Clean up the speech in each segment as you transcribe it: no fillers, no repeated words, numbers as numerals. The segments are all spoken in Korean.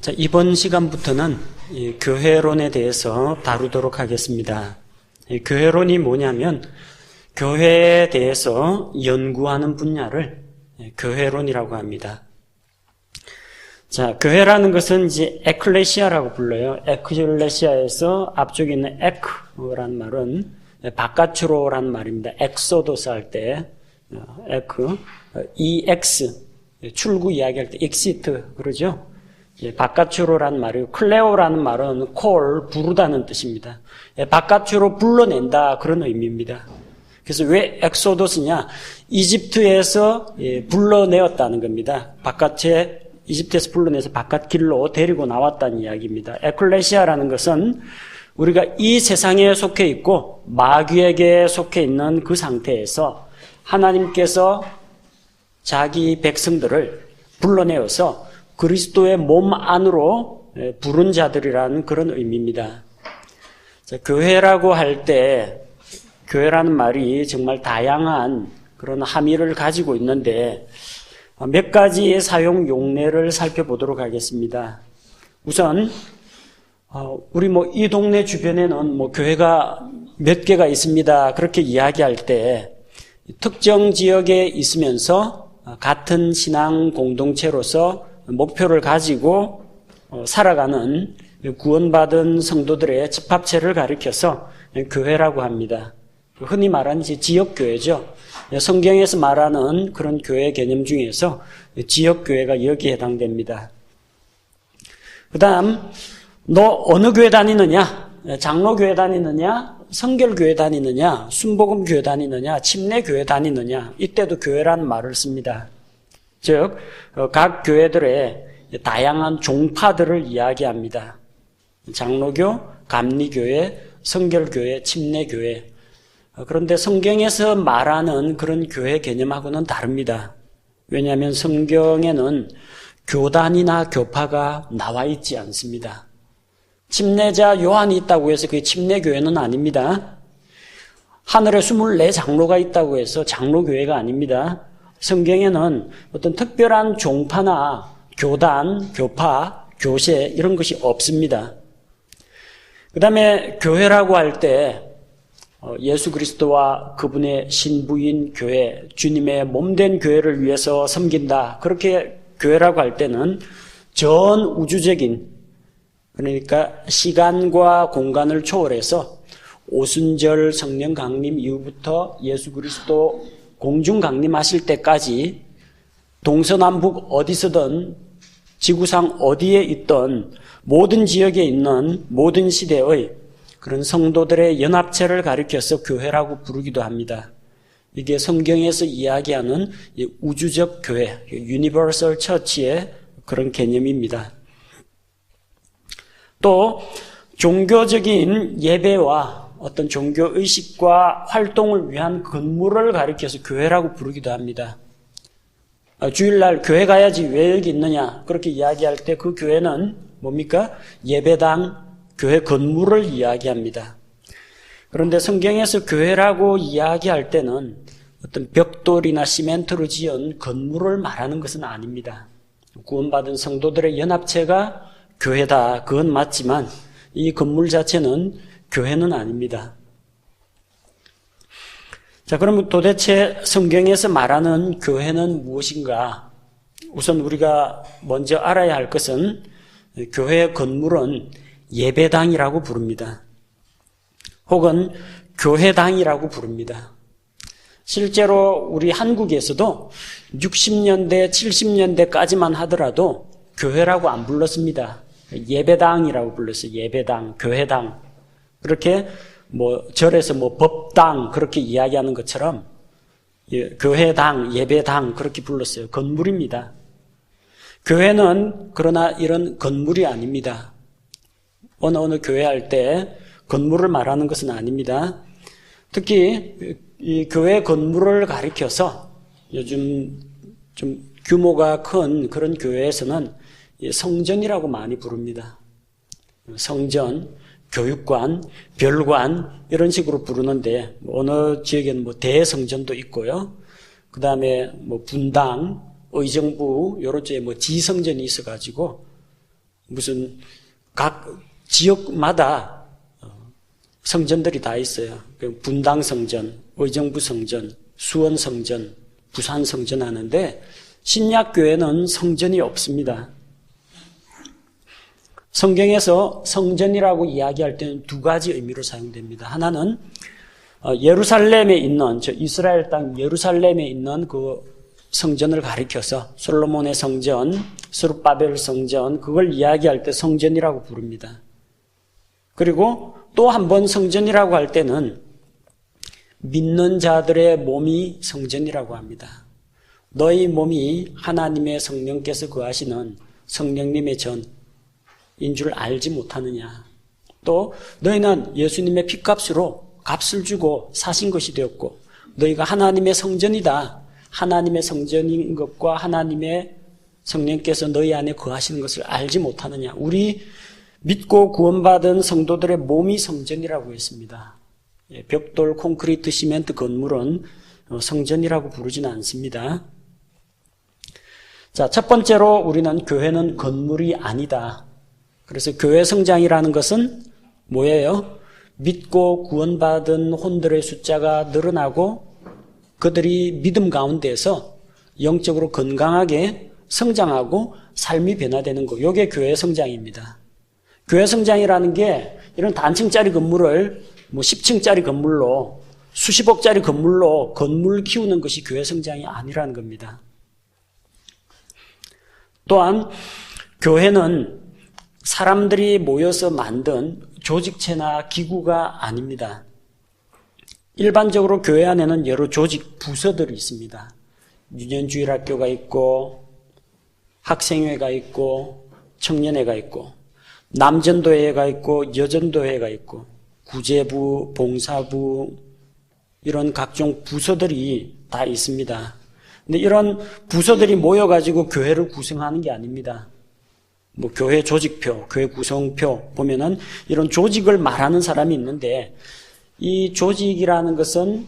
자, 이번 시간부터는 이 교회론에 대해서 다루도록 하겠습니다. 이 교회론이 뭐냐면 교회에 대해서 연구하는 분야를 교회론이라고 합니다. 자, 교회라는 것은 이제 에클레시아라고 불러요. 에클레시아에서 앞쪽에 있는 에크라는 말은 바깥으로라는 말입니다. 엑소도스 할 때 에크, EX 출구 이야기할 때 exit 그러죠. 바깥으로라는 말이고, 클레오라는 말은 콜, 부르다는 뜻입니다. 바깥으로 불러낸다 그런 의미입니다. 그래서 왜 엑소도스냐? 이집트에서 불러내었다는 겁니다. 이집트에서 불러내서 바깥 길로 데리고 나왔다는 이야기입니다. 에클레시아라는 것은 우리가 이 세상에 속해 있고 마귀에게 속해 있는 그 상태에서 하나님께서 자기 백성들을 불러내어서 그리스도의 몸 안으로 부른 자들이라는 그런 의미입니다. 자, 교회라고 할 때 교회라는 말이 정말 다양한 그런 함의를 가지고 있는데 몇 가지의 사용 용례를 살펴보도록 하겠습니다. 우선 우리 이 동네 주변에는 교회가 몇 개가 있습니다. 그렇게 이야기할 때 특정 지역에 있으면서 같은 신앙 공동체로서 목표를 가지고 살아가는 구원받은 성도들의 집합체를 가리켜서 교회라고 합니다. 흔히 말하는 지역교회죠. 성경에서 말하는 그런 교회 개념 중에서 지역교회가 여기에 해당됩니다. 그 다음, 너 어느 교회 다니느냐? 장로교회 다니느냐? 성결교회 다니느냐? 순복음교회 다니느냐? 침례교회 다니느냐? 이때도 교회라는 말을 씁니다. 즉, 각 교회들의 다양한 종파들을 이야기합니다. 장로교, 감리교회, 성결교회, 침례교회. 그런데 성경에서 말하는 그런 교회 개념하고는 다릅니다. 왜냐하면 성경에는 교단이나 교파가 나와 있지 않습니다. 침례자 요한이 있다고 해서 그게 침례교회는 아닙니다. 하늘에 24 장로가 있다고 해서 장로교회가 아닙니다. 성경에는 어떤 특별한 종파나 교단, 교파, 교세 이런 것이 없습니다. 그 다음에 교회라고 할 때 예수 그리스도와 그분의 신부인 교회, 주님의 몸된 교회를 위해서 섬긴다. 그렇게 교회라고 할 때는 전 우주적인, 그러니까 시간과 공간을 초월해서 오순절 성령 강림 이후부터 예수 그리스도 공중 강림하실 때까지 동서남북 어디서든 지구상 어디에 있던 모든 지역에 있는 모든 시대의 그런 성도들의 연합체를 가리켜서 교회라고 부르기도 합니다. 이게 성경에서 이야기하는 우주적 교회, 유니버설 처치의 그런 개념입니다. 또 종교적인 예배와 어떤 종교의식과 활동을 위한 건물을 가리켜서 교회라고 부르기도 합니다. 주일날 교회 가야지 왜 여기 있느냐 그렇게 이야기할 때 그 교회는 뭡니까? 예배당, 교회 건물을 이야기합니다. 그런데 성경에서 교회라고 이야기할 때는 어떤 벽돌이나 시멘트로 지은 건물을 말하는 것은 아닙니다. 구원받은 성도들의 연합체가 교회다. 그건 맞지만 이 건물 자체는 교회는 아닙니다. 자, 그러면 도대체 성경에서 말하는 교회는 무엇인가? 우선 우리가 먼저 알아야 할 것은 교회의 건물은 예배당이라고 부릅니다. 혹은 교회당이라고 부릅니다. 실제로 우리 한국에서도 60년대, 70년대까지만 하더라도 교회라고 안 불렀습니다. 예배당이라고 불렀어요. 예배당, 교회당. 그렇게 절에서 법당 그렇게 이야기하는 것처럼 교회당, 예배당 그렇게 불렀어요. 건물입니다. 교회는 그러나 이런 건물이 아닙니다. 어느 교회 할 때 건물을 말하는 것은 아닙니다. 특히 이 교회 건물을 가리켜서 요즘 좀 규모가 큰 그런 교회에서는 성전이라고 많이 부릅니다. 성전, 교육관, 별관 이런 식으로 부르는데 어느 지역에는 대성전도 있고요. 그 다음에 분당, 의정부 이런 쪽에 지성전이 있어가지고 무슨 각 지역마다 성전들이 다 있어요. 분당 성전, 의정부 성전, 수원 성전, 부산 성전 하는데 신약교회는 성전이 없습니다. 성경에서 성전이라고 이야기할 때는 두 가지 의미로 사용됩니다. 하나는 예루살렘에 있는, 이스라엘 땅 예루살렘에 있는 그 성전을 가리켜서 솔로몬의 성전, 스룹바벨 성전, 그걸 이야기할 때 성전이라고 부릅니다. 그리고 또 한 번 성전이라고 할 때는 믿는 자들의 몸이 성전이라고 합니다. 너희 몸이 하나님의 성령께서 거하시는 성령님의 전인 줄 알지 못하느냐. 또 너희는 예수님의 핏값으로 값을 주고 사신 것이 되었고 너희가 하나님의 성전이다. 하나님의 성전인 것과 하나님의 성령께서 너희 안에 거하시는 것을 알지 못하느냐. 우리 믿고 구원받은 성도들의 몸이 성전이라고 했습니다. 벽돌, 콘크리트, 시멘트 건물은 성전이라고 부르지는 않습니다. 자, 첫 번째로 우리는 교회는 건물이 아니다. 그래서 교회 성장이라는 것은 뭐예요? 믿고 구원받은 혼들의 숫자가 늘어나고 그들이 믿음 가운데에서 영적으로 건강하게 성장하고 삶이 변화되는 것. 이게 교회 성장입니다. 교회 성장이라는 게 이런 단층짜리 건물을 10층짜리 건물로 수십억짜리 건물로 건물 키우는 것이 교회 성장이 아니라는 겁니다. 또한 교회는 사람들이 모여서 만든 조직체나 기구가 아닙니다. 일반적으로 교회 안에는 여러 조직 부서들이 있습니다. 유년주일학교가 있고 학생회가 있고 청년회가 있고 남전도회가 있고 여전도회가 있고 구제부, 봉사부 이런 각종 부서들이 다 있습니다. 근데 이런 부서들이 모여가지고 교회를 구성하는 게 아닙니다. 교회 조직표, 교회 구성표 보면은 이런 조직을 말하는 사람이 있는데 이 조직이라는 것은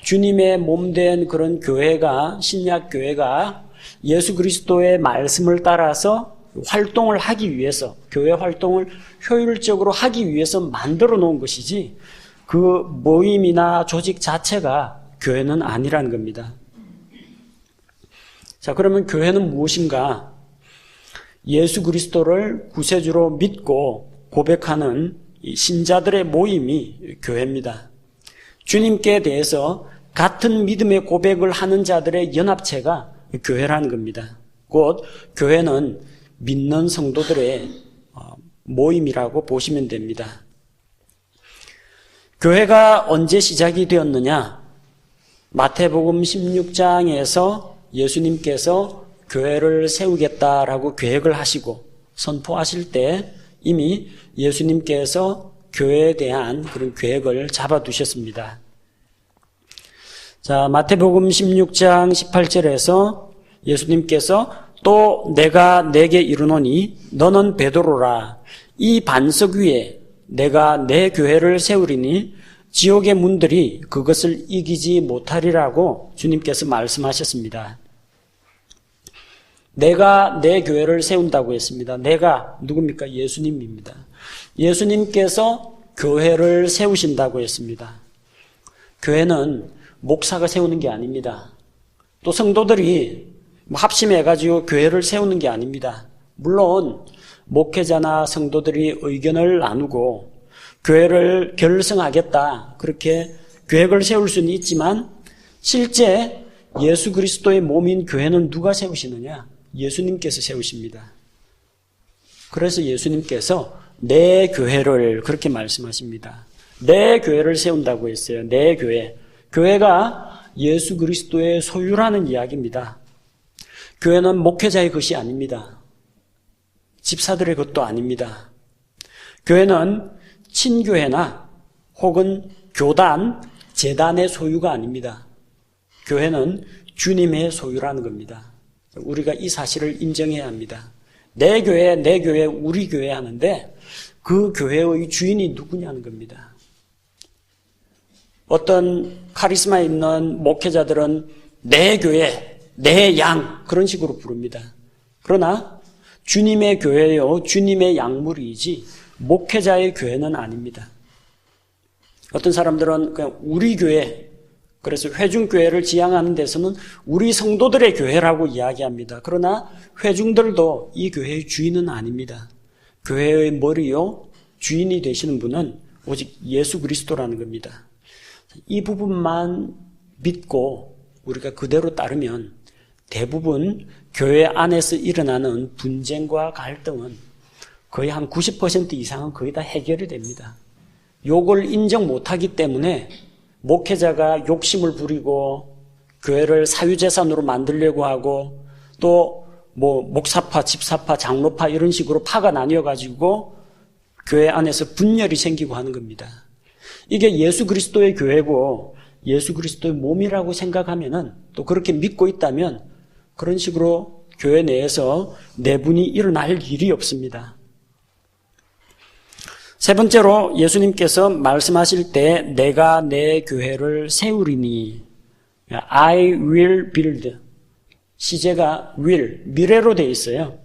주님의 몸된 그런 교회가, 신약 교회가 예수 그리스도의 말씀을 따라서 활동을 하기 위해서, 교회 활동을 효율적으로 하기 위해서 만들어 놓은 것이지 그 모임이나 조직 자체가 교회는 아니라는 겁니다. 자, 그러면 교회는 무엇인가? 예수 그리스도를 구세주로 믿고 고백하는 신자들의 모임이 교회입니다. 주님께 대해서 같은 믿음의 고백을 하는 자들의 연합체가 교회라는 겁니다. 곧 교회는 믿는 성도들의 모임이라고 보시면 됩니다. 교회가 언제 시작이 되었느냐? 마태복음 16장에서 예수님께서 교회를 세우겠다라고 계획을 하시고 선포하실 때 이미 예수님께서 교회에 대한 그런 계획을 잡아두셨습니다. 자, 마태복음 16장 18절에서 예수님께서 또 내가 내게 이르노니 너는 베드로라. 이 반석 위에 내가 내 교회를 세우리니 지옥의 문들이 그것을 이기지 못하리라고 주님께서 말씀하셨습니다. 내가 내 교회를 세운다고 했습니다. 내가 누굽니까? 예수님입니다. 예수님께서 교회를 세우신다고 했습니다. 교회는 목사가 세우는 게 아닙니다. 또 성도들이 합심해가지고 교회를 세우는 게 아닙니다. 물론 목회자나 성도들이 의견을 나누고 교회를 결성하겠다 그렇게 계획을 세울 수는 있지만 실제 예수 그리스도의 몸인 교회는 누가 세우시느냐? 예수님께서 세우십니다. 그래서 예수님께서 내 교회를 그렇게 말씀하십니다. 내 교회를 세운다고 했어요. 내 교회. 교회가 예수 그리스도의 소유라는 이야기입니다. 교회는 목회자의 것이 아닙니다. 집사들의 것도 아닙니다. 교회는 친교회나 혹은 교단, 재단의 소유가 아닙니다. 교회는 주님의 소유라는 겁니다. 우리가 이 사실을 인정해야 합니다. 내 교회, 우리 교회 하는데 그 교회의 주인이 누구냐는 겁니다. 어떤 카리스마 있는 목회자들은 내 교회, 내 양 그런 식으로 부릅니다. 그러나 주님의 교회요, 주님의 약물이지 목회자의 교회는 아닙니다. 어떤 사람들은 그냥 우리 교회, 그래서 회중교회를 지향하는 데서는 우리 성도들의 교회라고 이야기합니다. 그러나 회중들도 이 교회의 주인은 아닙니다. 교회의 머리요, 주인이 되시는 분은 오직 예수 그리스도라는 겁니다. 이 부분만 믿고 우리가 그대로 따르면 대부분 교회 안에서 일어나는 분쟁과 갈등은 거의 한 90% 이상은 거의 다 해결이 됩니다. 요걸 인정 못하기 때문에 목회자가 욕심을 부리고 교회를 사유재산으로 만들려고 하고 또 목사파, 집사파, 장로파 이런 식으로 파가 나뉘어가지고 교회 안에서 분열이 생기고 하는 겁니다. 이게 예수 그리스도의 교회고 예수 그리스도의 몸이라고 생각하면은 또 그렇게 믿고 있다면 그런 식으로 교회 내에서 내분이 일어날 일이 없습니다. 세 번째로 예수님께서 말씀하실 때 내가 내 교회를 세우리니 I will build. 시제가 will, 미래로 되어 있어요.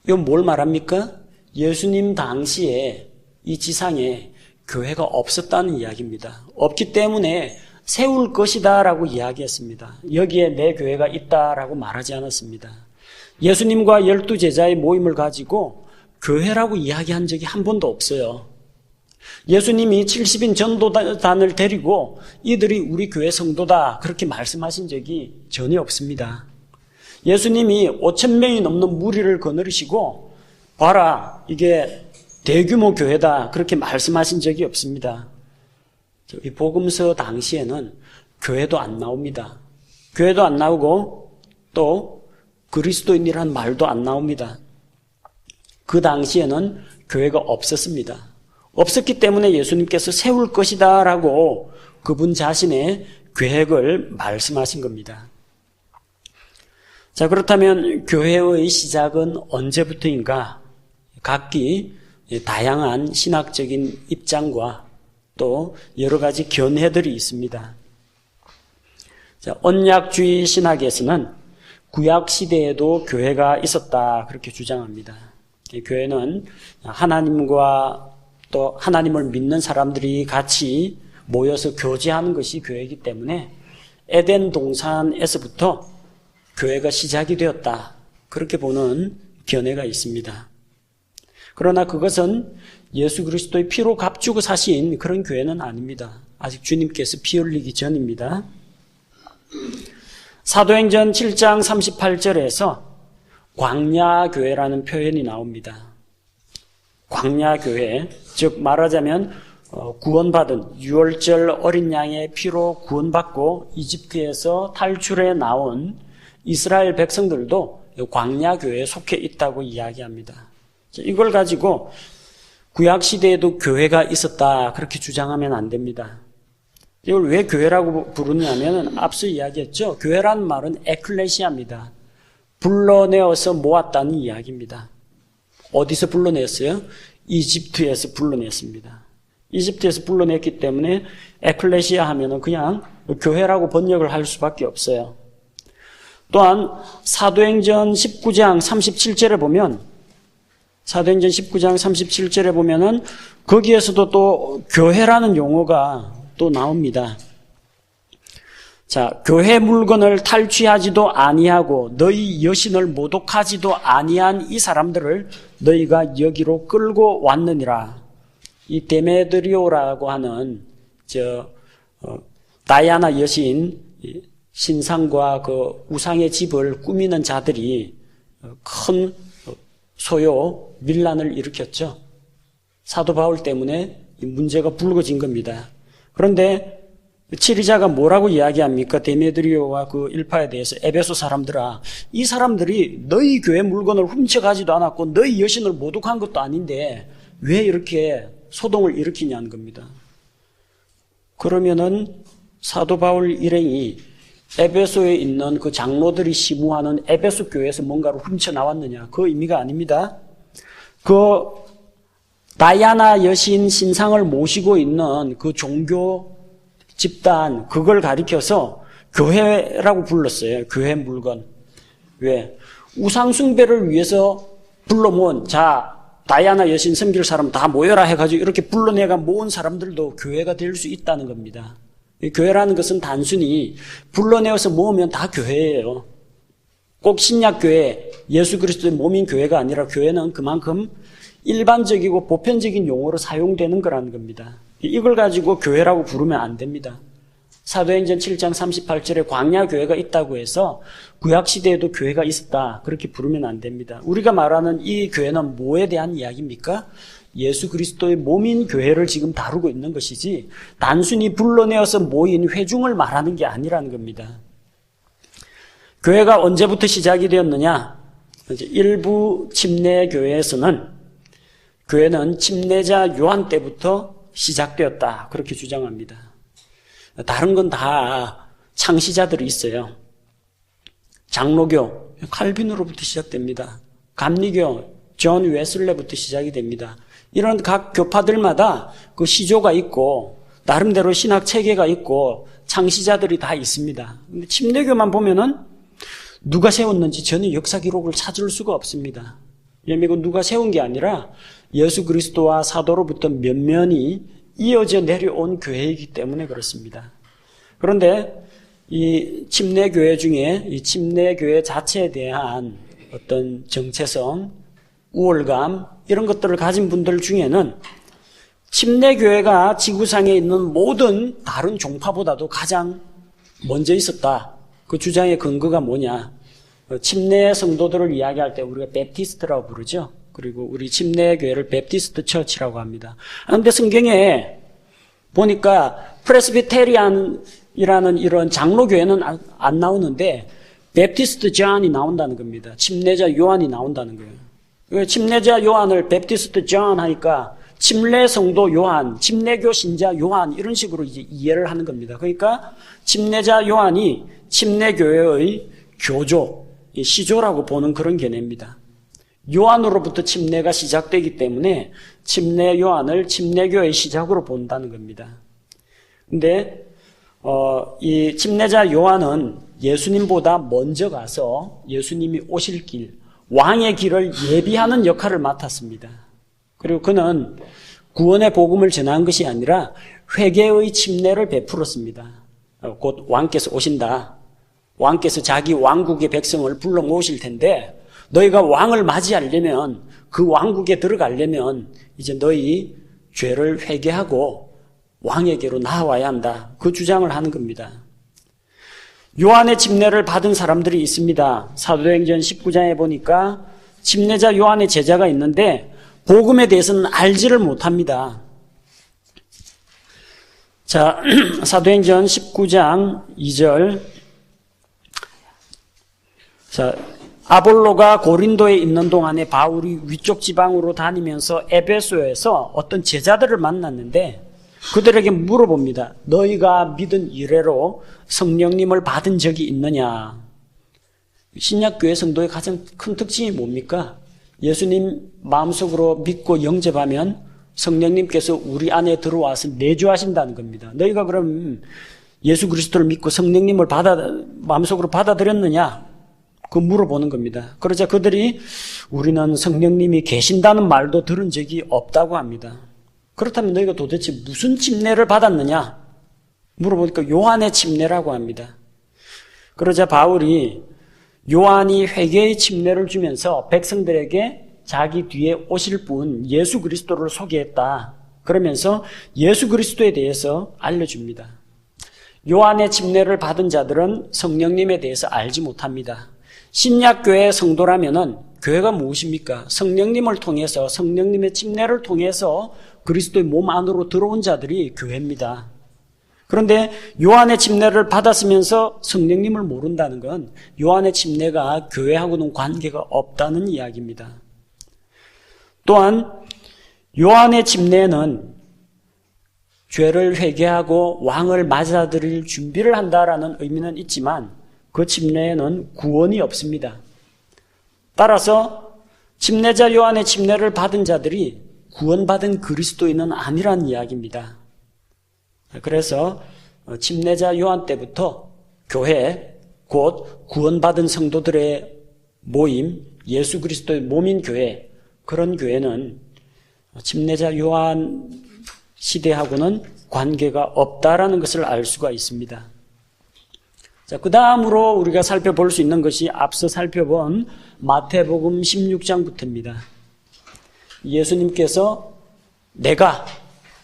이건 뭘 말합니까? 예수님 당시에 이 지상에 교회가 없었다는 이야기입니다. 없기 때문에 세울 것이다 라고 이야기했습니다. 여기에 내 교회가 있다라고 말하지 않았습니다. 예수님과 12제자의 모임을 가지고 교회라고 이야기한 적이 한 번도 없어요. 예수님이 70인 전도단을 데리고 이들이 우리 교회 성도다 그렇게 말씀하신 적이 전혀 없습니다. 예수님이 5,000명이 넘는 무리를 거느리시고 봐라 이게 대규모 교회다 그렇게 말씀하신 적이 없습니다. 이 복음서 당시에는 교회도 안 나옵니다. 교회도 안 나오고 또 그리스도인이라는 말도 안 나옵니다. 그 당시에는 교회가 없었습니다. 없었기 때문에 예수님께서 세울 것이다 라고 그분 자신의 계획을 말씀하신 겁니다. 자, 그렇다면 교회의 시작은 언제부터인가? 각기 다양한 신학적인 입장과 또 여러 가지 견해들이 있습니다. 자, 언약주의 신학에서는 구약 시대에도 교회가 있었다 그렇게 주장합니다. 교회는 하나님과 또 하나님을 믿는 사람들이 같이 모여서 교제하는 것이 교회이기 때문에 에덴 동산에서부터 교회가 시작이 되었다. 그렇게 보는 견해가 있습니다. 그러나 그것은 예수 그리스도의 피로 값주고 사신 그런 교회는 아닙니다. 아직 주님께서 피 흘리기 전입니다. 사도행전 7장 38절에서 광야교회라는 표현이 나옵니다. 광야교회, 즉 말하자면 구원받은 6월절 어린 양의 피로 구원받고 이집트에서 탈출해 나온 이스라엘 백성들도 광야교회에 속해 있다고 이야기합니다. 이걸 가지고 구약시대에도 교회가 있었다 그렇게 주장하면 안 됩니다. 이걸 왜 교회라고 부르냐면 앞서 이야기했죠. 교회라는 말은 에클레시아입니다. 불러내어서 모았다는 이야기입니다. 어디서 불러냈어요? 이집트에서 불러냈습니다. 이집트에서 불러냈기 때문에 에클레시아 하면은 그냥 교회라고 번역을 할 수밖에 없어요. 또한 사도행전 19장 37절에 보면 사도행전 19장 37절에 보면은 거기에서도 또 교회라는 용어가 또 나옵니다. 자, 교회 물건을 탈취하지도 아니하고 너희 여신을 모독하지도 아니한 이 사람들을 너희가 여기로 끌고 왔느니라. 이 데메드리오라고 하는 다이아나 여신 신상과 그 우상의 집을 꾸미는 자들이 큰 소요 밀란을 일으켰죠. 사도 바울 때문에 이 문제가 불거진 겁니다. 그런데 치리자가 뭐라고 이야기합니까? 데메드리오와 그 일파에 대해서 에베소 사람들아, 이 사람들이 너희 교회 물건을 훔쳐가지도 않았고 너희 여신을 모독한 것도 아닌데 왜 이렇게 소동을 일으키냐는 겁니다. 그러면은 사도 바울 일행이 에베소에 있는 그 장로들이 시무하는 에베소 교회에서 뭔가를 훔쳐 나왔느냐? 그 의미가 아닙니다. 그 다이아나 여신 신상을 모시고 있는 그 종교 집단, 그걸 가리켜서 교회라고 불렀어요. 교회 물건. 왜? 우상숭배를 위해서 불러 모은, 자, 다이아나 여신 섬길 사람 다 모여라 해가지고 이렇게 불러내가 모은 사람들도 교회가 될 수 있다는 겁니다. 교회라는 것은 단순히 불러내어서 모으면 다 교회예요. 꼭 신약교회, 예수 그리스도의 몸인 교회가 아니라 교회는 그만큼 일반적이고 보편적인 용어로 사용되는 거라는 겁니다. 이걸 가지고 교회라고 부르면 안 됩니다. 사도행전 7장 38절에 광야교회가 있다고 해서 구약시대에도 교회가 있었다, 그렇게 부르면 안 됩니다. 우리가 말하는 이 교회는 뭐에 대한 이야기입니까? 예수 그리스도의 몸인 교회를 지금 다루고 있는 것이지 단순히 불러내어서 모인 회중을 말하는 게 아니라는 겁니다. 교회가 언제부터 시작이 되었느냐? 일부 침례교회에서는 교회는 침례자 요한 때부터 시작되었다, 그렇게 주장합니다. 다른 건 다 창시자들이 있어요. 장로교, 칼빈으로부터 시작됩니다. 감리교, 존 웨슬레부터 시작이 됩니다. 이런 각 교파들마다 그 시조가 있고 나름대로 신학 체계가 있고 창시자들이 다 있습니다. 근데 침례교만 보면은 누가 세웠는지 전혀 역사 기록을 찾을 수가 없습니다. 왜냐하면 이건 누가 세운 게 아니라 예수 그리스도와 사도로부터 면면이 이어져 내려온 교회이기 때문에 그렇습니다. 그런데 이 침례교회 중에 이 침례교회 자체에 대한 어떤 정체성, 우월감, 이런 것들을 가진 분들 중에는 침례교회가 지구상에 있는 모든 다른 종파보다도 가장 먼저 있었다, 그 주장의 근거가 뭐냐? 침례 성도들을 이야기할 때 우리가 베프티스트라고 부르죠. 그리고 우리 침례교회를 베프티스트 처치라고 합니다. 그런데 성경에 보니까 프레스비테리안이라는 이런 장로교회는 안 나오는데 베프티스트 존이 나온다는 겁니다. 침례자 요한이 나온다는 거예요. 침례자 요한을 베프티스트 존 하니까 침례 성도 요한, 침례교 신자 요한, 이런 식으로 이제 이해를 하는 겁니다. 그러니까 침례자 요한이 침례교회의 교조, 시조라고 보는 그런 개념입니다. 요한으로부터 침례가 시작되기 때문에 침례 요한을 침례교의 시작으로 본다는 겁니다. 근데 이 침례자 요한은 예수님보다 먼저 가서 예수님이 오실 길, 왕의 길을 예비하는 역할을 맡았습니다. 그리고 그는 구원의 복음을 전한 것이 아니라 회개의 침례를 베풀었습니다. 곧 왕께서 오신다. 왕께서 자기 왕국의 백성을 불러 모으실 텐데 너희가 왕을 맞이하려면, 그 왕국에 들어가려면 이제 너희 죄를 회개하고 왕에게로 나와야 한다, 그 주장을 하는 겁니다. 요한의 침례를 받은 사람들이 있습니다. 사도행전 19장에 보니까 침례자 요한의 제자가 있는데 복음에 대해서는 알지를 못합니다. 자, 사도행전 19장 2절. 자, 아볼로가 고린도에 있는 동안에 바울이 위쪽 지방으로 다니면서 에베소에서 어떤 제자들을 만났는데 그들에게 물어봅니다. 너희가 믿은 이래로 성령님을 받은 적이 있느냐? 신약교회 성도의 가장 큰 특징이 뭡니까? 예수님 마음속으로 믿고 영접하면 성령님께서 우리 안에 들어와서 내주하신다는 겁니다. 너희가 그럼 예수 그리스도를 믿고 성령님을 마음속으로 받아들였느냐? 그 물어보는 겁니다. 그러자 그들이 우리는 성령님이 계신다는 말도 들은 적이 없다고 합니다. 그렇다면 너희가 도대체 무슨 침례를 받았느냐? 물어보니까 요한의 침례라고 합니다. 그러자 바울이 요한이 회개의 침례를 주면서 백성들에게 자기 뒤에 오실 분 예수 그리스도를 소개했다, 그러면서 예수 그리스도에 대해서 알려줍니다. 요한의 침례를 받은 자들은 성령님에 대해서 알지 못합니다. 신약교회 성도라면은 교회가 무엇입니까? 성령님을 통해서, 성령님의 침례를 통해서 그리스도의 몸 안으로 들어온 자들이 교회입니다. 그런데 요한의 침례를 받았으면서 성령님을 모른다는 건 요한의 침례가 교회하고는 관계가 없다는 이야기입니다. 또한 요한의 침례는 죄를 회개하고 왕을 맞아들일 준비를 한다라는 의미는 있지만 그 침례에는 구원이 없습니다. 따라서 침례자 요한의 침례를 받은 자들이 구원받은 그리스도인은 아니란 이야기입니다. 그래서 침례자 요한 때부터 교회, 곧 구원받은 성도들의 모임, 예수 그리스도의 몸인 교회, 그런 교회는 침례자 요한 시대하고는 관계가 없다라는 것을 알 수가 있습니다. 자, 그 다음으로 우리가 살펴볼 수 있는 것이 앞서 살펴본 마태복음 16장부터입니다. 예수님께서 내가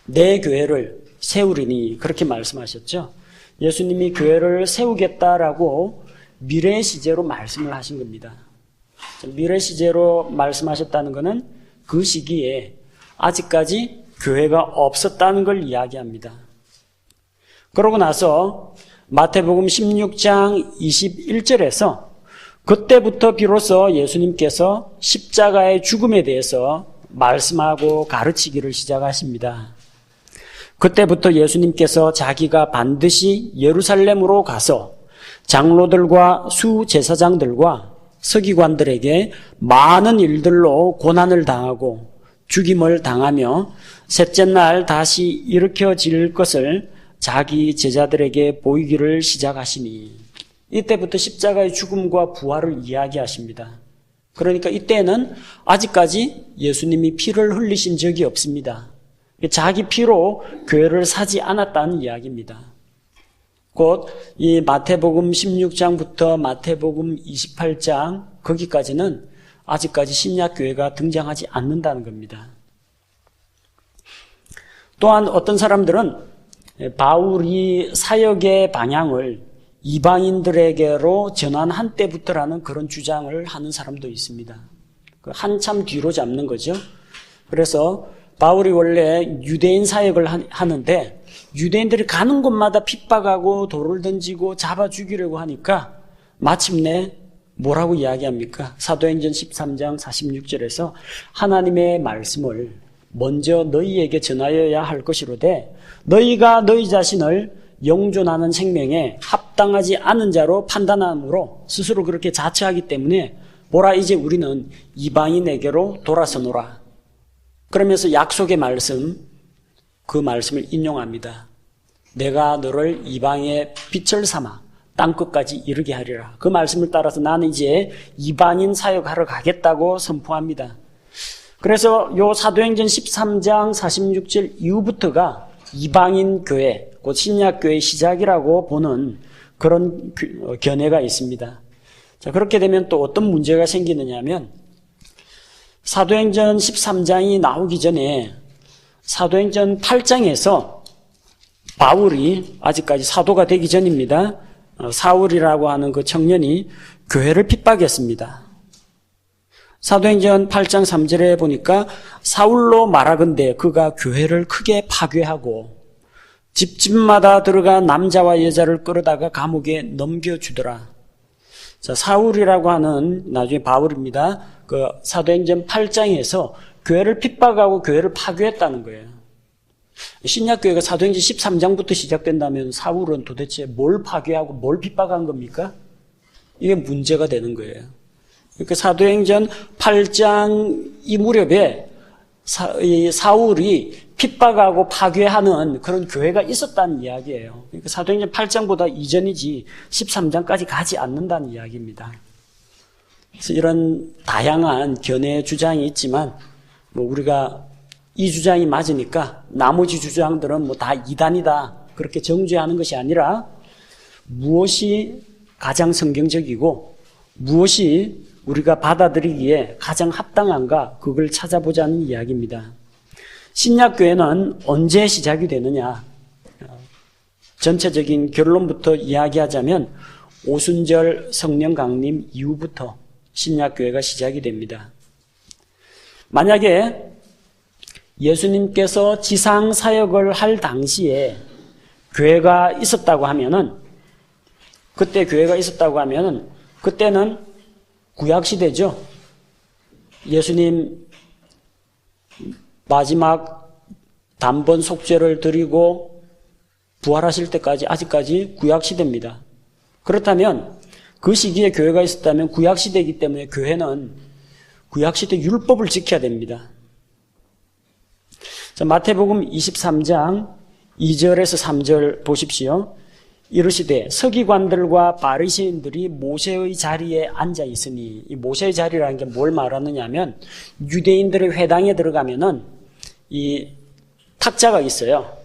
내 교회를 세우리니 그렇게 말씀하셨죠. 예수님이 교회를 세우겠다라고 미래 시제로 말씀을 하신 겁니다. 미래 시제로 말씀하셨다는 것은 그 시기에 아직까지 교회가 없었다는 걸 이야기합니다. 그러고 나서 마태복음 16장 21절에서 그때부터 비로소 예수님께서 십자가의 죽음에 대해서 말씀하고 가르치기를 시작하십니다. 그때부터 예수님께서 자기가 반드시 예루살렘으로 가서 장로들과 수제사장들과 서기관들에게 많은 일들로 고난을 당하고 죽임을 당하며 셋째 날 다시 일으켜질 것을 자기 제자들에게 보이기를 시작하시니 이때부터 십자가의 죽음과 부활을 이야기하십니다. 그러니까 이때는 아직까지 예수님이 피를 흘리신 적이 없습니다. 자기 피로 교회를 사지 않았다는 이야기입니다. 곧 이 마태복음 16장부터 마태복음 28장 거기까지는 아직까지 신약교회가 등장하지 않는다는 겁니다. 또한 어떤 사람들은 바울이 사역의 방향을 이방인들에게로 전환한 때부터라는 그런 주장을 하는 사람도 있습니다. 한참 뒤로 잡는 거죠. 그래서 바울이 원래 유대인 사역을 하는데 유대인들이 가는 곳마다 핍박하고 돌을 던지고 잡아 죽이려고 하니까 마침내 뭐라고 이야기합니까? 사도행전 13장 46절에서 하나님의 말씀을 먼저 너희에게 전하여야 할 것이로되 너희가 너희 자신을 영존하는 생명에 합당하지 않은 자로 판단함으로 스스로 그렇게 자처하기 때문에 보라 이제 우리는 이방인에게로 돌아서노라. 그러면서 약속의 말씀, 그 말씀을 인용합니다. 내가 너를 이방의 빛을 삼아 땅끝까지 이르게 하리라. 그 말씀을 따라서 나는 이제 이방인 사역하러 가겠다고 선포합니다. 그래서 요 사도행전 13장 46절 이후부터가 이방인 교회, 곧 신약교회의 시작이라고 보는 그런 견해가 있습니다. 자, 그렇게 되면 또 어떤 문제가 생기느냐 하면 사도행전 13장이 나오기 전에 사도행전 8장에서 바울이 아직까지 사도가 되기 전입니다. 사울이라고 하는 그 청년이 교회를 핍박했습니다. 사도행전 8장 3절에 보니까 사울로 말하건대 그가 교회를 크게 파괴하고 집집마다 들어가 남자와 여자를 끌어다가 감옥에 넘겨주더라. 자, 사울이라고 하는 나중에 바울입니다. 그 사도행전 8장에서 교회를 핍박하고 교회를 파괴했다는 거예요. 신약교회가 사도행전 13장부터 시작된다면 사울은 도대체 뭘 파괴하고 뭘 핍박한 겁니까? 이게 문제가 되는 거예요. 그러니까 사도행전 8장 이 무렵에 사울이 핍박하고 파괴하는 그런 교회가 있었다는 이야기예요. 그러니까 사도행전 8장보다 이전이지 13장까지 가지 않는다는 이야기입니다. 그래서 이런 다양한 견해 주장이 있지만 우리가 이 주장이 맞으니까 나머지 주장들은 다 이단이다 그렇게 정죄하는 것이 아니라 무엇이 가장 성경적이고 무엇이 우리가 받아들이기에 가장 합당한가 그걸 찾아보자는 이야기입니다. 신약교회는 언제 시작이 되느냐? 전체적인 결론부터 이야기하자면 오순절 성령 강림 이후부터 신약교회가 시작이 됩니다. 만약에 예수님께서 지상 사역을 할 당시에 교회가 있었다고 하면은 그때 교회가 있었다고 하면은 그때는 구약시대죠. 예수님 마지막 단번 속죄를 드리고 부활하실 때까지 아직까지 구약시대입니다. 그렇다면 그 시기에 교회가 있었다면 구약시대이기 때문에 교회는 구약시대 율법을 지켜야 됩니다. 자, 마태복음 23장 2절에서 3절 보십시오. 이르시되 서기관들과 바리새인들이 모세의 자리에 앉아 있으니, 이 모세의 자리라는 게 뭘 말하느냐 하면 유대인들의 회당에 들어가면은 이 탁자가 있어요.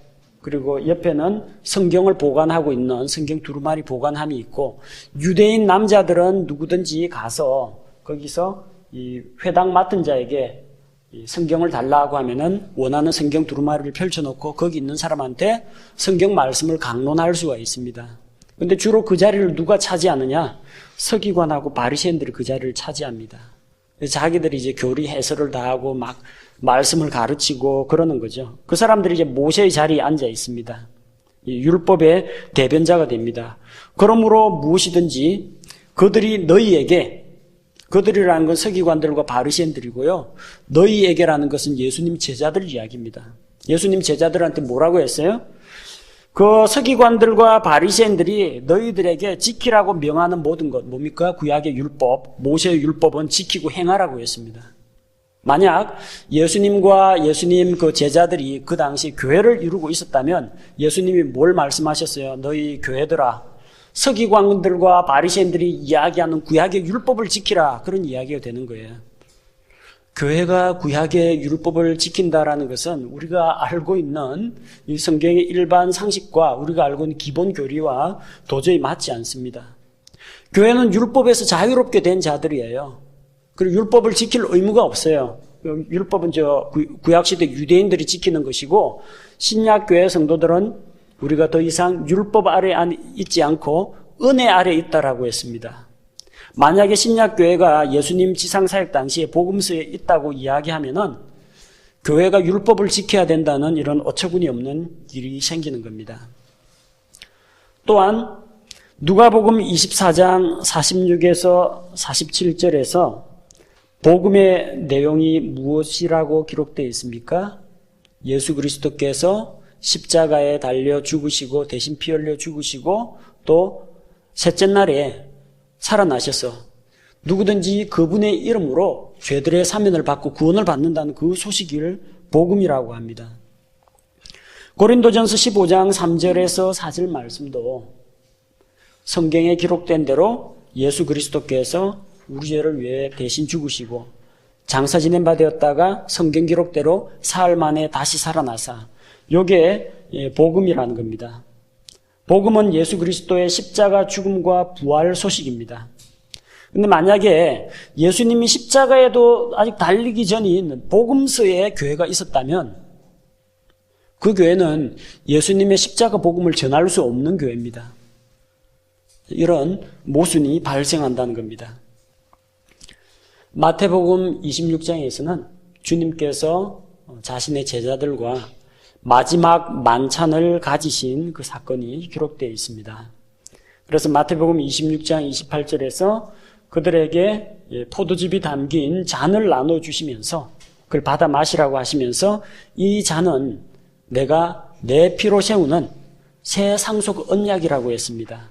그리고 옆에는 성경을 보관하고 있는 성경 두루마리 보관함이 있고, 유대인 남자들은 누구든지 가서 거기서 이 회당 맡은 자에게 이 성경을 달라고 하면은 원하는 성경 두루마리를 펼쳐놓고 거기 있는 사람한테 성경 말씀을 강론할 수가 있습니다. 근데 주로 그 자리를 누가 차지하느냐? 서기관하고 바리새인들이 그 자리를 차지합니다. 그래서 자기들이 이제 교리 해설을 다 하고 막 말씀을 가르치고 그러는 거죠. 그 사람들이 이제 모세의 자리에 앉아 있습니다. 이 율법의 대변자가 됩니다. 그러므로 무엇이든지 그들이 너희에게, 그들이라는 건 서기관들과 바리새인들이고요. 너희에게라는 것은 예수님 제자들 이야기입니다. 예수님 제자들한테 뭐라고 했어요? 그 서기관들과 바리새인들이 너희들에게 지키라고 명하는 모든 것, 뭡니까? 구약의 율법, 모세의 율법은 지키고 행하라고 했습니다. 만약 예수님과 예수님 그 제자들이 그 당시 교회를 이루고 있었다면 예수님이 뭘 말씀하셨어요? 너희 교회들아, 서기관들과 바리새인들이 이야기하는 구약의 율법을 지키라, 그런 이야기가 되는 거예요. 교회가 구약의 율법을 지킨다라는 것은 우리가 알고 있는 이 성경의 일반 상식과 우리가 알고 있는 기본 교리와 도저히 맞지 않습니다. 교회는 율법에서 자유롭게 된 자들이에요. 그리고 율법을 지킬 의무가 없어요. 율법은 구약시대 유대인들이 지키는 것이고, 신약교회 성도들은 우리가 더 이상 율법 아래 있지 않고 은혜 아래 있다라고 했습니다. 만약에 신약교회가 예수님 지상사역 당시에 복음서에 있다고 이야기하면은 교회가 율법을 지켜야 된다는 이런 어처구니 없는 일이 생기는 겁니다. 또한 누가복음 24장 46에서 47절에서 복음의 내용이 무엇이라고 기록되어 있습니까? 예수 그리스도께서 십자가에 달려 죽으시고 대신 피 흘려 죽으시고 또 셋째 날에 살아나셔서 누구든지 그분의 이름으로 죄들의 사면을 받고 구원을 받는다는 그 소식을 복음이라고 합니다. 고린도전서 15장 3절에서 4절 말씀도 성경에 기록된 대로 예수 그리스도께서 우리 죄를 위해 대신 죽으시고 장사 지낸 바 되었다가 성경 기록대로 사흘 만에 다시 살아나사, 요게 복음이라는 겁니다. 복음은 예수 그리스도의 십자가 죽음과 부활 소식입니다. 근데 만약에 예수님이 십자가에도 아직 달리기 전인 복음서에 교회가 있었다면 그 교회는 예수님의 십자가 복음을 전할 수 없는 교회입니다. 이런 모순이 발생한다는 겁니다. 마태복음 26장에서는 주님께서 자신의 제자들과 마지막 만찬을 가지신 그 사건이 기록되어 있습니다. 그래서 마태복음 26장 28절에서 그들에게 포도즙이 담긴 잔을 나눠주시면서 그걸 받아 마시라고 하시면서 이 잔은 내가 내 피로 세우는 새 상속 언약이라고 했습니다.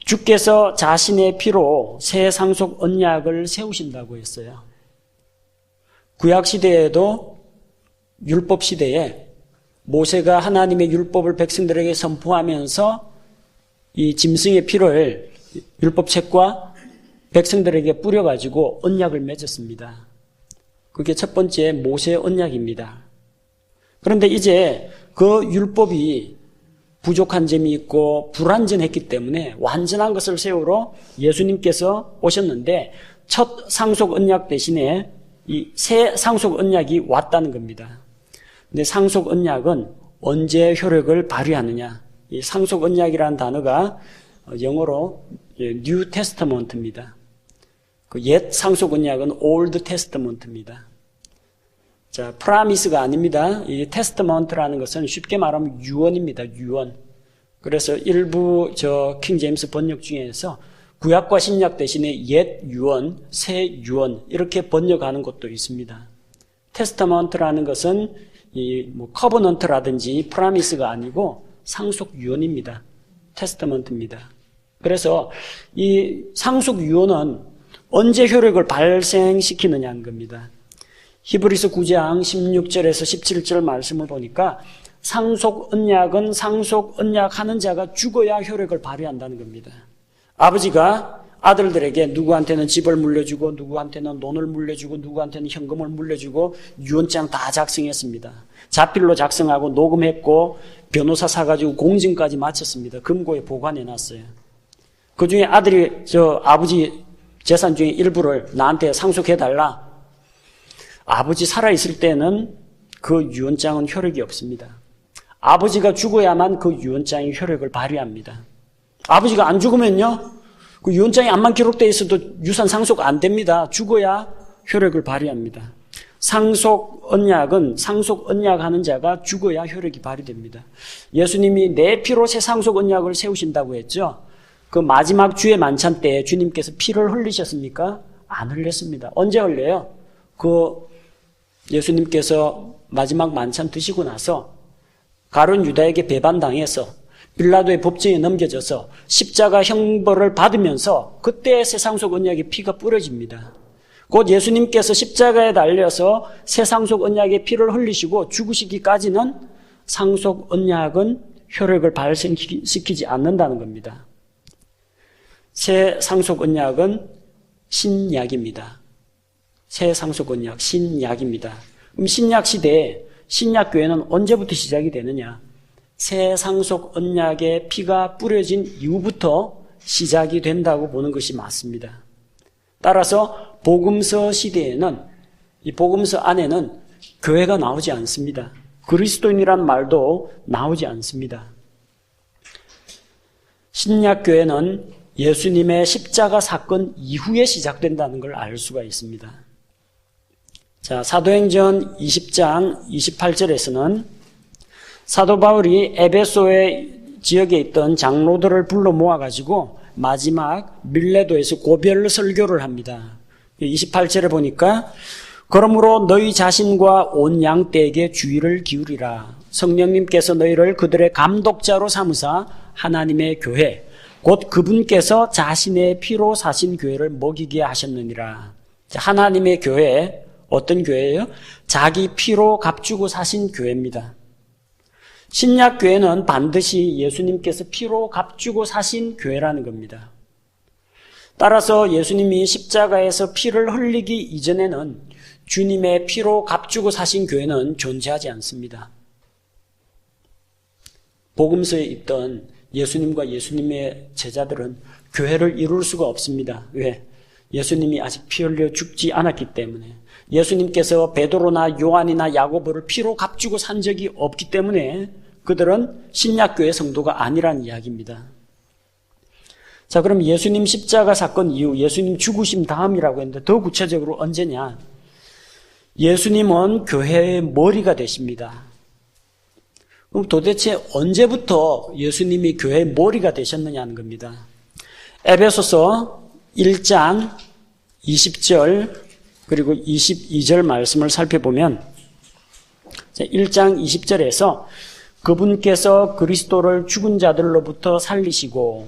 주께서 자신의 피로 새 상속 언약을 세우신다고 했어요. 구약 시대에도 율법 시대에 모세가 하나님의 율법을 백성들에게 선포하면서 이 짐승의 피를 율법책과 백성들에게 뿌려가지고 언약을 맺었습니다. 그게 첫 번째 모세 언약입니다. 그런데 이제 그 율법이 부족한 점이 있고 불완전했기 때문에 완전한 것을 세우러 예수님께서 오셨는데 첫 상속 언약 대신에 이 새 상속 언약이 왔다는 겁니다. 근데 상속 언약은 언제 효력을 발휘하느냐? 이 상속 언약이라는 단어가 영어로 New Testament입니다. 그 옛 상속 언약은 Old Testament입니다. 자, 프라미스가 아닙니다. 이 테스트먼트라는 것은 쉽게 말하면 유언입니다. 유언. 그래서 일부 킹 제임스 번역 중에서 구약과 신약 대신에 옛 유언, 새 유언 이렇게 번역하는 것도 있습니다. 테스트먼트라는 것은 커버넌트라든지 프라미스가 아니고 상속 유언입니다. 테스트먼트입니다. 그래서 이 상속 유언은 언제 효력을 발생시키느냐는 겁니다. 히브리서 9장 16절에서 17절 말씀을 보니까 상속 언약은 상속 언약하는 자가 죽어야 효력을 발휘한다는 겁니다. 아버지가 아들들에게 누구한테는 집을 물려주고 누구한테는 돈을 물려주고 누구한테는 현금을 물려주고 유언장 다 작성했습니다. 자필로 작성하고 녹음했고 변호사 사가지고 공증까지 마쳤습니다. 금고에 보관해놨어요. 그 중에 아들이 아버지 재산 중에 일부를 나한테 상속해달라. 아버지 살아있을 때는 그 유언장은 효력이 없습니다. 아버지가 죽어야만 그 유언장이 효력을 발휘합니다. 아버지가 안 죽으면요, 그 유언장에 암만 기록되어 있어도 유산 상속 안 됩니다. 죽어야 효력을 발휘합니다. 상속 언약은 상속 언약하는 자가 죽어야 효력이 발휘됩니다. 예수님이 내 피로 새 상속 언약을 세우신다고 했죠. 그 마지막 주의 만찬 때 주님께서 피를 흘리셨습니까? 안 흘렸습니다. 언제 흘려요? 그 예수님께서 마지막 만찬 드시고 나서 가룟 유다에게 배반당해서 빌라도의 법정에 넘겨져서 십자가 형벌을 받으면서 그때 새 상속 언약의 피가 뿌려집니다. 곧 예수님께서 십자가에 달려서 새 상속 언약의 피를 흘리시고 죽으시기까지는 상속 언약은 효력을 발생시키지 않는다는 겁니다. 새 상속 언약은 신약입니다. 새 상속 언약, 신약입니다. 그럼 신약 시대에 신약 교회는 언제부터 시작이 되느냐? 새 상속 언약의 피가 뿌려진 이후부터 시작이 된다고 보는 것이 맞습니다. 따라서 복음서 시대에는, 이 복음서 안에는 교회가 나오지 않습니다. 그리스도인이란 말도 나오지 않습니다. 신약 교회는 예수님의 십자가 사건 이후에 시작된다는 걸 알 수가 있습니다. 자, 사도행전 20장 28절에서는 사도 바울이 에베소의 지역에 있던 장로들을 불러 모아가지고 마지막 밀레도에서 고별 설교를 합니다. 28절에 보니까 그러므로 너희 자신과 온 양떼에게 주의를 기울이라. 성령님께서 너희를 그들의 감독자로 삼으사 하나님의 교회 곧 그분께서 자신의 피로 사신 교회를 먹이게 하셨느니라. 하나님의 교회, 어떤 교회예요? 자기 피로 값주고 사신 교회입니다. 신약 교회는 반드시 예수님께서 피로 값주고 사신 교회라는 겁니다. 따라서 예수님이 십자가에서 피를 흘리기 이전에는 주님의 피로 값주고 사신 교회는 존재하지 않습니다. 복음서에 있던 예수님과 예수님의 제자들은 교회를 이룰 수가 없습니다. 왜? 예수님이 아직 피 흘려 죽지 않았기 때문에. 예수님께서 베드로나 요한이나 야고보를 피로 값주고 산 적이 없기 때문에 그들은 신약교회 성도가 아니라는 이야기입니다. 자, 그럼 예수님 십자가 사건 이후 예수님 죽으심 다음이라고 했는데 더 구체적으로 언제냐? 예수님은 교회의 머리가 되십니다. 그럼 도대체 언제부터 예수님이 교회의 머리가 되셨느냐는 겁니다. 에베소서 1장 20절 그리고 22절 말씀을 살펴보면 1장 20절에서 그분께서 그리스도를 죽은 자들로부터 살리시고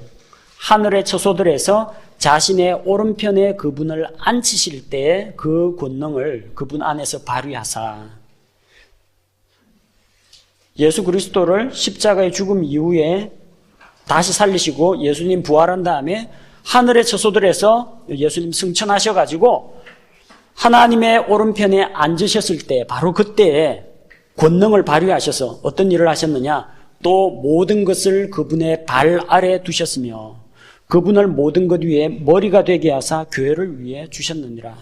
하늘의 처소들에서 자신의 오른편에 그분을 앉히실 때에 그 권능을 그분 안에서 발휘하사 예수 그리스도를 십자가의 죽음 이후에 다시 살리시고 예수님 부활한 다음에 하늘의 처소들에서 예수님 승천하셔가지고 하나님의 오른편에 앉으셨을 때 바로 그때에 권능을 발휘하셔서 어떤 일을 하셨느냐? 또 모든 것을 그분의 발 아래 두셨으며 그분을 모든 것 위에 머리가 되게 하사 교회를 위해 주셨느니라.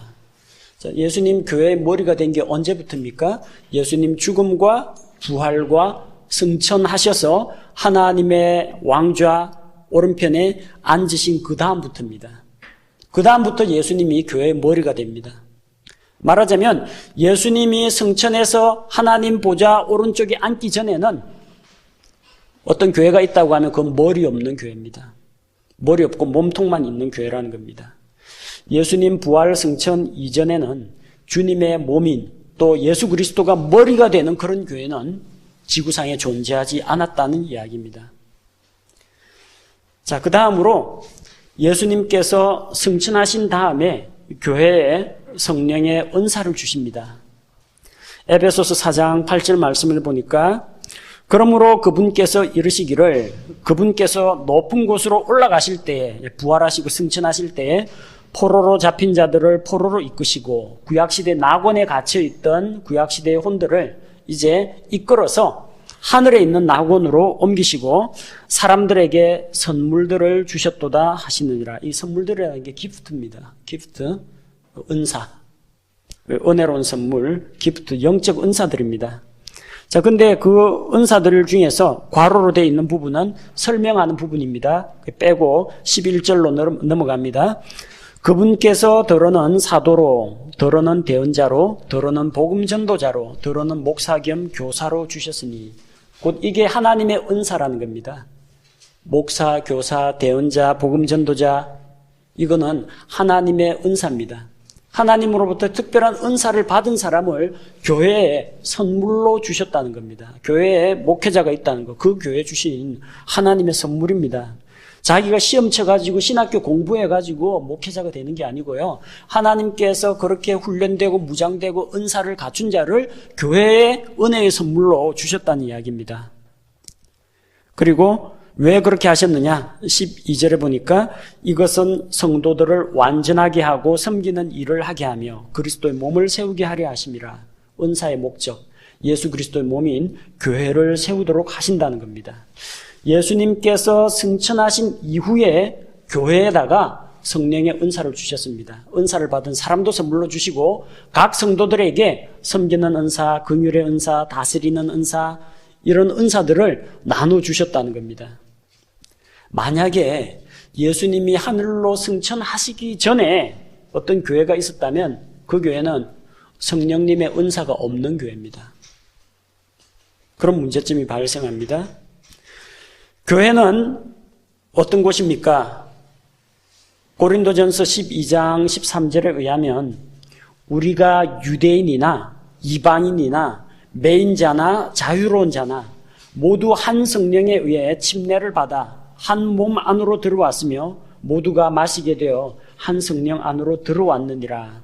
자, 예수님 교회의 머리가 된 게 언제부터입니까? 예수님 죽음과 부활과 승천하셔서 하나님의 왕좌 오른편에 앉으신 그 다음부터입니다. 그 다음부터 예수님이 교회의 머리가 됩니다. 말하자면 예수님이 승천해서 하나님 보좌 오른쪽에 앉기 전에는 어떤 교회가 있다고 하면 그건 머리 없는 교회입니다. 머리 없고 몸통만 있는 교회라는 겁니다. 예수님 부활 승천 이전에는 주님의 몸인 또 예수 그리스도가 머리가 되는 그런 교회는 지구상에 존재하지 않았다는 이야기입니다. 자, 그 다음으로 예수님께서 승천하신 다음에 교회에 성령의 은사를 주십니다. 에베소서 4장 8절 말씀을 보니까 그러므로 그분께서 이르시기를 그분께서 높은 곳으로 올라가실 때에 부활하시고 승천하실 때에 포로로 잡힌 자들을 포로로 이끄시고 구약시대 낙원에 갇혀있던 구약시대의 혼들을 이제 이끌어서 하늘에 있는 낙원으로 옮기시고 사람들에게 선물들을 주셨도다 하시느니라. 이 선물들이라는 게 기프트입니다. 기프트, 은사, 은혜로운 선물, 기프트, 영적 은사들입니다. 자, 근데 그 은사들 중에서 괄호로 되어 있는 부분은 설명하는 부분입니다. 빼고 11절로 넘어갑니다. 그분께서 더러는 사도로, 더러는 대언자로, 더러는 복음 전도자로, 더러는 목사 겸 교사로 주셨으니 곧 이게 하나님의 은사라는 겁니다. 목사, 교사, 대언자, 복음 전도자, 이거는 하나님의 은사입니다. 하나님으로부터 특별한 은사를 받은 사람을 교회에 선물로 주셨다는 겁니다. 교회에 목회자가 있다는 거, 그 교회에 주신 하나님의 선물입니다. 자기가 시험 쳐가지고 신학교 공부해가지고 목회자가 되는 게 아니고요. 하나님께서 그렇게 훈련되고 무장되고 은사를 갖춘 자를 교회에 은혜의 선물로 주셨다는 이야기입니다. 그리고 왜 그렇게 하셨느냐? 12절에 보니까 이것은 성도들을 완전하게 하고 섬기는 일을 하게 하며 그리스도의 몸을 세우게 하려 하심이라. 은사의 목적, 예수 그리스도의 몸인 교회를 세우도록 하신다는 겁니다. 예수님께서 승천하신 이후에 교회에다가 성령의 은사를 주셨습니다. 은사를 받은 사람도 선물로 주시고 각 성도들에게 섬기는 은사, 긍휼의 은사, 다스리는 은사, 이런 은사들을 나눠주셨다는 겁니다. 만약에 예수님이 하늘로 승천하시기 전에 어떤 교회가 있었다면 그 교회는 성령님의 은사가 없는 교회입니다. 그런 문제점이 발생합니다. 교회는 어떤 곳입니까? 고린도전서 12장 13절에 의하면 우리가 유대인이나 이방인이나 매인자나 자유로운 자나 모두 한 성령에 의해 침례를 받아 한 몸 안으로 들어왔으며 모두가 마시게 되어 한 성령 안으로 들어왔느니라.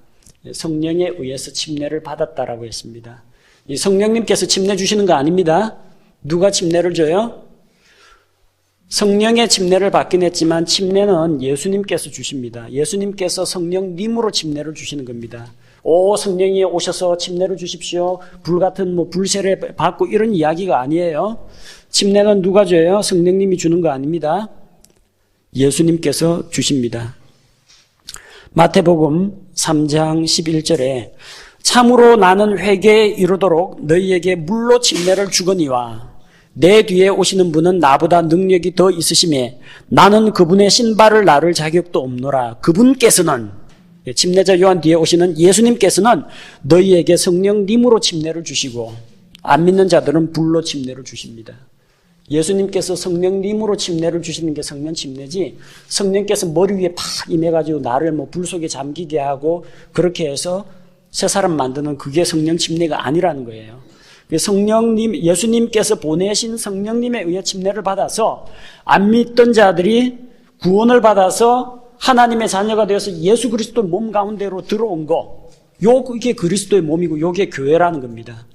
성령에 의해서 침례를 받았다라고 했습니다. 이 성령님께서 침례 주시는 거 아닙니다. 누가 침례를 줘요? 성령의 침례를 받긴 했지만 침례는 예수님께서 주십니다. 예수님께서 성령님으로 침례를 주시는 겁니다. 오, 성령이 오셔서 침례를 주십시오. 불같은 불세례 받고 이런 이야기가 아니에요. 침례는 누가 줘요? 성령님이 주는 거 아닙니다. 예수님께서 주십니다. 마태복음 3장 11절에 참으로 나는 회개에 이르도록 너희에게 물로 침례를 주거니와 내 뒤에 오시는 분은 나보다 능력이 더 있으심에 나는 그분의 신발을 나를 자격도 없노라. 그분께서는, 침례자 요한 뒤에 오시는 예수님께서는 너희에게 성령님으로 침례를 주시고 안 믿는 자들은 불로 침례를 주십니다. 예수님께서 성령님으로 침례를 주시는 게 성령 침례지, 성령께서 머리 위에 팍 임해가지고 나를 불 속에 잠기게 하고 그렇게 해서 새 사람 만드는 그게 성령 침례가 아니라는 거예요. 성령님, 예수님께서 보내신 성령님에 의해 침례를 받아서 안 믿던 자들이 구원을 받아서 하나님의 자녀가 되어서 예수 그리스도 몸 가운데로 들어온 거, 이게 그리스도의 몸이고 이게 교회라는 겁니다.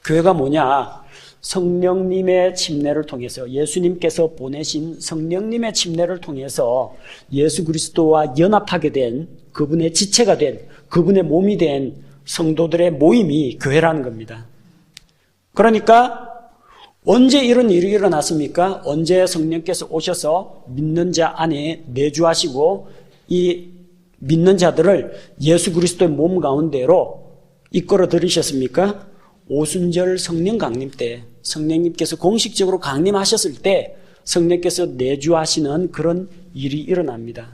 교회가 뭐냐? 성령님의 침례를 통해서, 예수님께서 보내신 성령님의 침례를 통해서 예수 그리스도와 연합하게 된, 그분의 지체가 된, 그분의 몸이 된 성도들의 모임이 교회라는 겁니다. 그러니까 언제 이런 일이 일어났습니까? 언제 성령께서 오셔서 믿는 자 안에 내주하시고 이 믿는 자들을 예수 그리스도의 몸 가운데로 이끌어 들이셨습니까? 오순절 성령 강림 때, 성령님께서 공식적으로 강림하셨을 때 성령께서 내주하시는 그런 일이 일어납니다.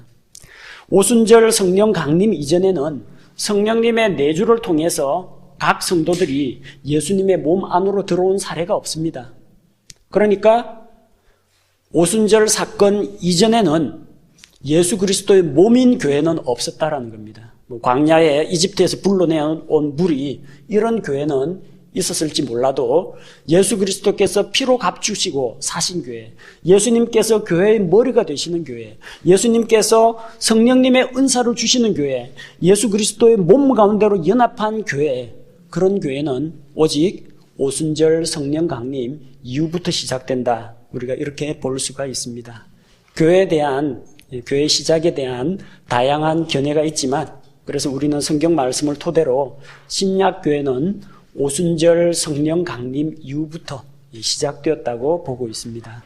오순절 성령 강림 이전에는 성령님의 내주를 통해서 각 성도들이 예수님의 몸 안으로 들어온 사례가 없습니다. 그러니까 오순절 사건 이전에는 예수 그리스도의 몸인 교회는 없었다라는 겁니다. 광야에 이집트에서 불러내온 물이 이런 교회는 있었을지 몰라도 예수 그리스도께서 피로 값주시고 사신 교회, 예수님께서 교회의 머리가 되시는 교회, 예수님께서 성령님의 은사를 주시는 교회, 예수 그리스도의 몸 가운데로 연합한 교회, 그런 교회는 오직 오순절 성령 강림 이후부터 시작된다. 우리가 이렇게 볼 수가 있습니다. 교회 시작에 대한 다양한 견해가 있지만, 그래서 우리는 성경 말씀을 토대로 신약교회는 오순절 성령 강림 이후부터 시작되었다고 보고 있습니다.